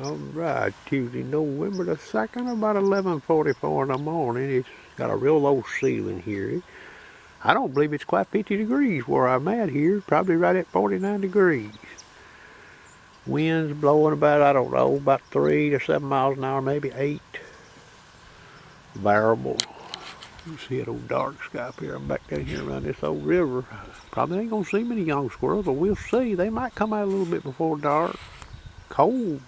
All right, Tuesday, November the 2nd, about 11:44 in the morning. It's got a real low ceiling here. I don't believe it's quite 50 degrees where I'm at here, probably right at 49 degrees. Winds blowing about, I don't know, about 3 to 7 miles an hour, maybe 8. Variable. You see that old dark sky up here. I'm back down here around this old river. Probably ain't gonna see many young squirrels, but we'll see. They might come out a little bit before dark. Cold.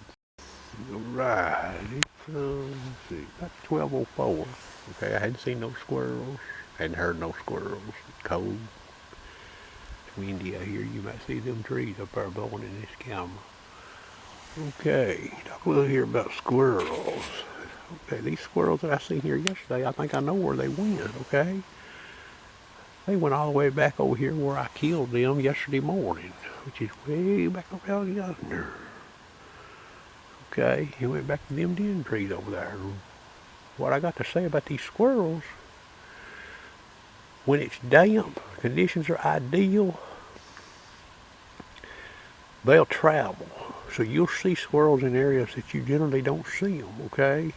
Right. It's, let's see, about 12:04. Okay, I hadn't seen no squirrels. Hadn't heard no squirrels. Cold. It's windy out here. You might see them trees up there blowing in this camera. Okay, talk a little here about squirrels. Okay, these squirrels that I seen here yesterday, I think I know where they went, okay? They went all the way back over here where I killed them yesterday morning, which is way back around yonder. Okay, he went back to them den trees over there. What I got to say about these squirrels, when it's damp, conditions are ideal, they'll travel. So you'll see squirrels in areas that you generally don't see them, okay?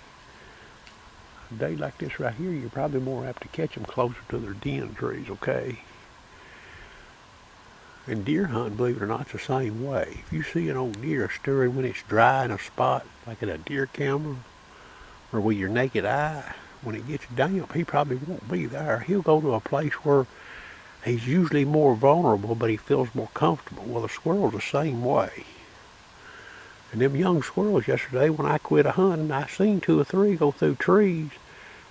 A day like this right here, you're probably more apt to catch them closer to their den trees, okay? And deer hunting, believe it or not, it's the same way. If you see an old deer stirring when it's dry in a spot, like at a deer camera, or with your naked eye, when it gets damp, he probably won't be there. He'll go to a place where he's usually more vulnerable, but he feels more comfortable. Well, the squirrel's the same way. And them young squirrels yesterday, when I quit hunting, I seen 2 or 3 go through trees.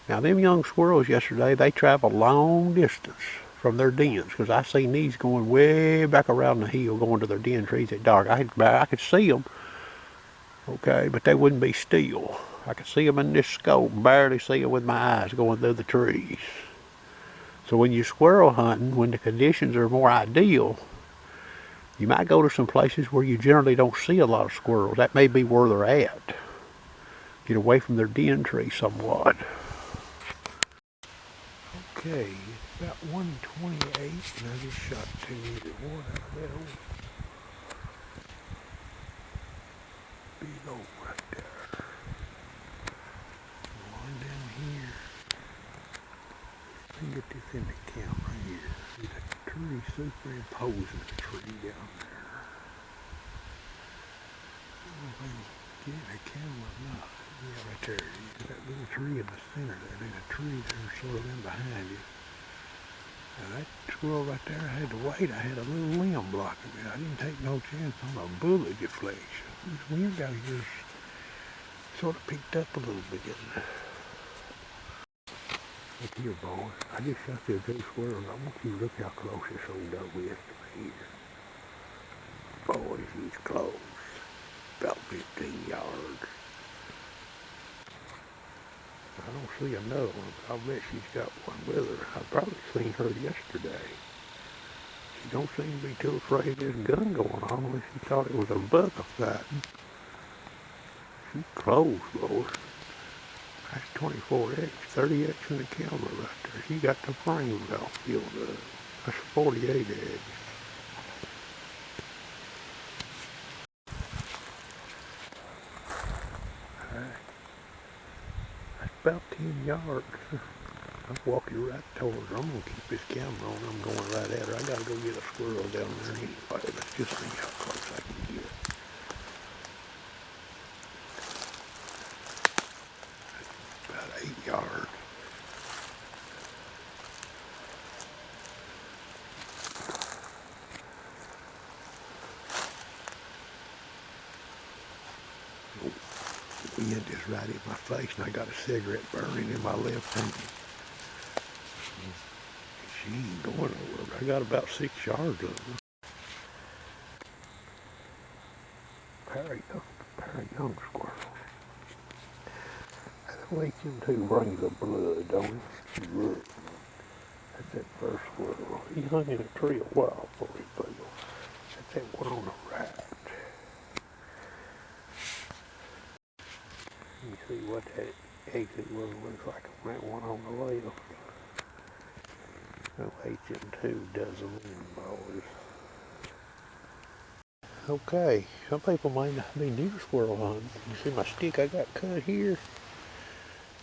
Now, them young squirrels yesterday, they travel long distance from their dens, because I seen these going way back around the hill, going to their den trees at dark. I could see them, okay, but they wouldn't be still. I could see them in this scope, barely see them with my eyes going through the trees. So when you're squirrel hunting, when the conditions are more ideal, you might go to some places where you generally don't see a lot of squirrels. That may be where they're at. Get away from their den tree somewhat. Okay, it's about 1:28, and I just shot 2 meters of water out of that old big old right there. One down here. Let me get this in the camera here. See that tree superimposing the tree down there. I don't know if I can get in the camera or not. Yeah, right there it is. That little tree in the center there. There's a tree there sort of in behind it. Now that squirrel right there, I had to wait. I had a little limb blocking me. I didn't take no chance on a bullet deflection. This wind out here sort of picked up a little bit. Look here, boys. I just shot you 2 squirrels. I want you to look how close this old dog is to me here. Boys, he's close. About 15 yards. I don't see another one, but I'll bet she's got one with her. I probably seen her yesterday. She don't seem to be too afraid of this gun going on unless she thought it was a buck fighting. She's close, boys. That's 24X, 30X in the camera right there. She got the frame all filled up. That's 48X. That's about 10 yards. I'm walking right towards her. I'm going to keep this camera on. I'm going right at her. I got to go get a squirrel down there anyway. Let's just see how close I can get. About 8 yards. The wind is right in my face, and I got a cigarette burning in my left hand. She ain't going nowhere. I got about 6 yards of her. Pair of young squirrels. That HM2 brings the blood, don't it? Look, that's that first squirrel. He hung in a tree a while before he fell. That's that one on the right. You see what that exit one looks like on that one on the left. No HM2 does them in, boys. Okay, some people might not be new squirrel hunting. You see my stick I got cut here?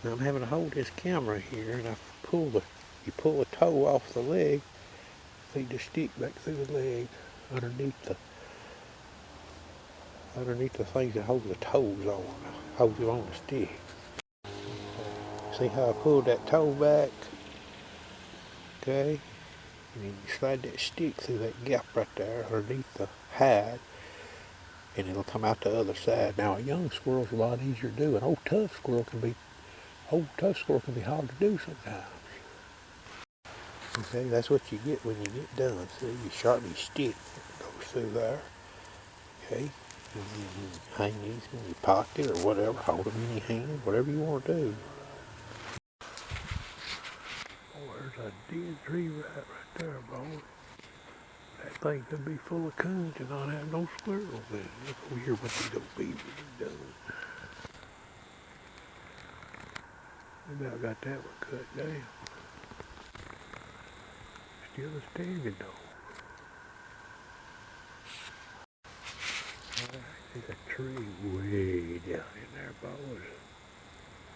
Now I'm having to hold this camera here, and you pull the toe off the leg, feed the stick back through the leg, underneath the things that hold the toes on, holds it on the stick. See how I pulled that toe back? Okay, and then you slide that stick through that gap right there underneath the hide, and it'll come out the other side. Now a young squirrel's a lot easier to do. An old tough squirrel can be hard to do sometimes. Okay, that's what you get when you get done. See, you sharpen your stick, it goes through there. Okay, and you hang these in your pocket or whatever, hold them in your hand, whatever you want to do. Oh, there's a dead tree right there, boy. That thing could be full of coons and not have no squirrels in it. Look over here what these old beavers are doing. Maybe I got that one cut down. Still standing though. There's a tree way down in there, boys.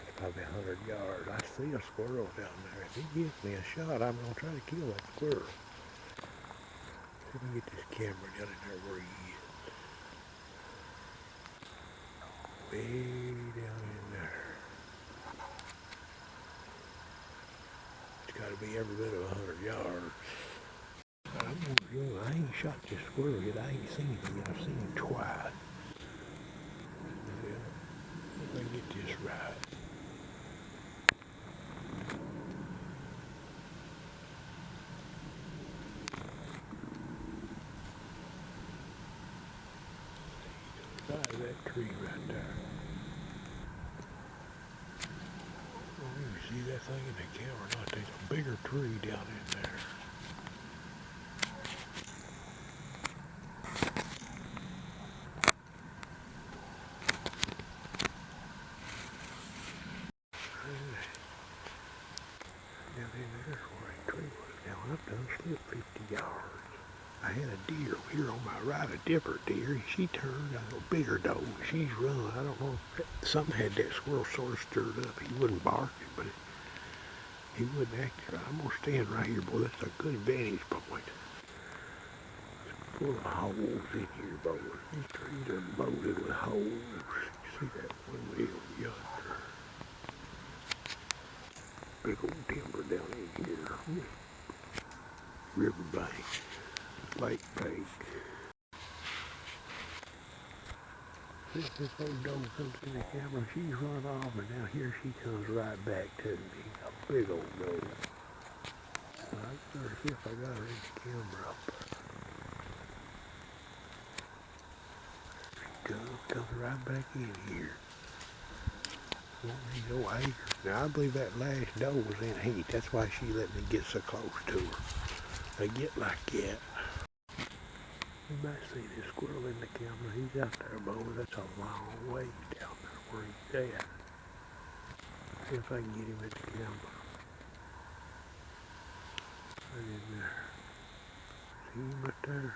It's probably 100 yards. I see a squirrel down there. If he gives me a shot, I'm going to try to kill that squirrel. Let me get this camera down in there where he is. Way down in there. It's got to be every bit of 100 yards. But I'm going to do, I ain't shot this squirrel yet. I ain't seen him yet. I've seen him twice. Let me get this right. Right, that tree right there. Oh, you see that thing in the camera? Not, there's a bigger tree down in there. Down in there's where a tree was. Now I've done slipped 50 yards. I had a deer here on my right, a different deer. She turned a bigger doe. She's run. I don't know. Something had that squirrel sort of stirred up. He wasn't barking, but he wouldn't act right. I'm going to stand right here, boy. That's a good vantage point. It's full of holes in here, boy. These trees are loaded with holes. You see that one way over yonder? Big old timber down in here. Riverbank. Lake bank. This old dog comes in the camera, she's run off, and now here she comes right back to me. A big old dog. I better see if I got her in the camera up. She comes right back in here. No acres. Now I believe that last doe was in heat. That's why she let me get so close to her. They get like that. You might see this squirrel in the camera. He's out there, boy. That's a long way down there where he's at. See if I can get him in the camera. Right in there. See him right there?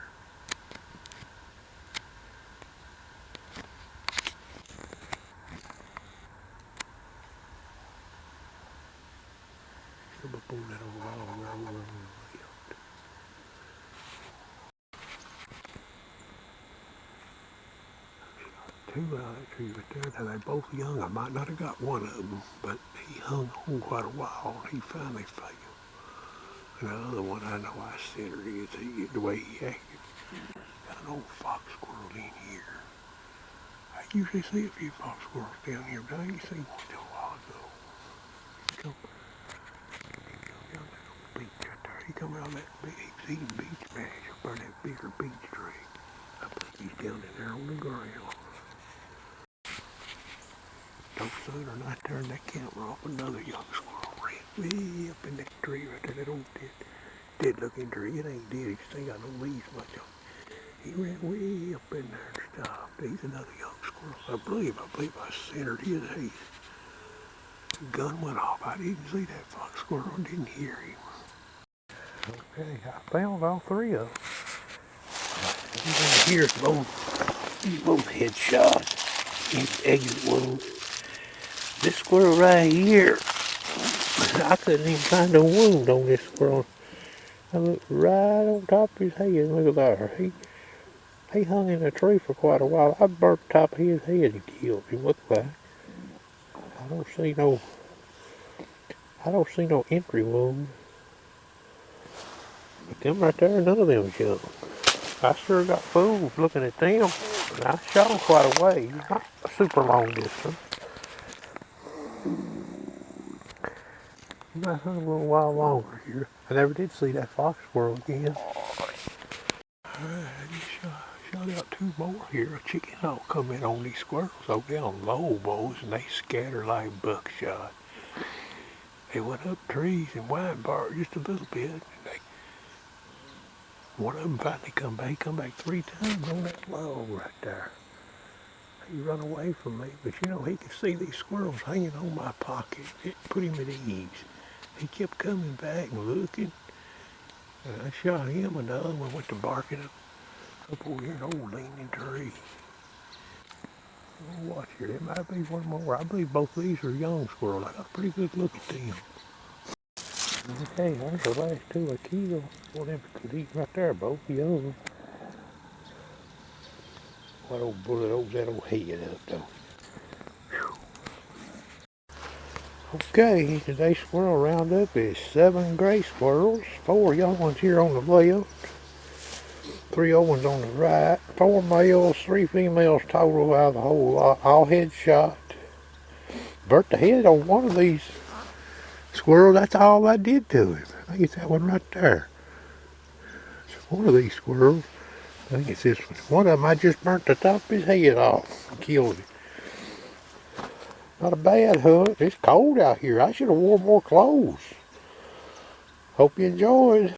Come up on that old log where we lived. Two out of that tree right there. Now they're both young. I might not have got one of them, but he hung on quite a while. He finally failed. And the other one, I know I said her is the way he acted. Got an old fox squirrel in here. I usually see a few fox squirrels down here, but I ain't seen one till a while ago. He come down that old beach right there. He come out of that big, he's eating beach mash up there, that bigger beach tree. I believe he's down in there on the ground. No sooner than I turned that camera off, another young squirrel ran way up in that tree right there, that old dead looking tree. It ain't dead, it ain't got no leaves much on it. He ran way up in there and stopped. He's another young squirrel. I believe I centered his head. The gun went off. I didn't see that fox squirrel, didn't hear him. Okay, I found all three of them. here's both, these both headshots. These exit wounds. This squirrel right here, I couldn't even find a wound on this squirrel. I looked right on top of his head. Look at there. He hung in a tree for quite a while. I burnt the top of his head and killed him. Look like. I don't see no entry wound. But them right there, none of them young. I sure got fooled looking at them. And I shot them quite a way. Not a super long distance. I might hunt a little while longer here. I never did see that fox squirrel again. Alright, I just shot out two more here. A chicken hawk come in on these squirrels over there on low bows, and they scatter like buckshot. They went up trees and wine bar just a little bit. And one of them finally come back. He come back 3 times on that log right there. He run away from me, but you know, he could see these squirrels hanging on my pocket. It put him at ease. He kept coming back and looking. And I shot him, and the other one went to barking up over here, an old leaning tree. Watch here, there might be one more. I believe both of these are young squirrels. I got a pretty good look at them. Okay, there's the last two I killed. Well, them these right there, both young. What old bullet holds that old head up though. Okay, today's squirrel roundup is 7 gray squirrels, 4 young ones here on the left, 3 old ones on the right, 4 males, 3 females total out of the whole lot, all headshot. Burnt the head on one of these squirrels, that's all I did to him. I think it's that one right there. It's one of these squirrels. I think it's this one. One of them I just burnt the top of his head off and killed him. Not a bad hunt. It's cold out here. I should have worn more clothes. Hope you enjoyed.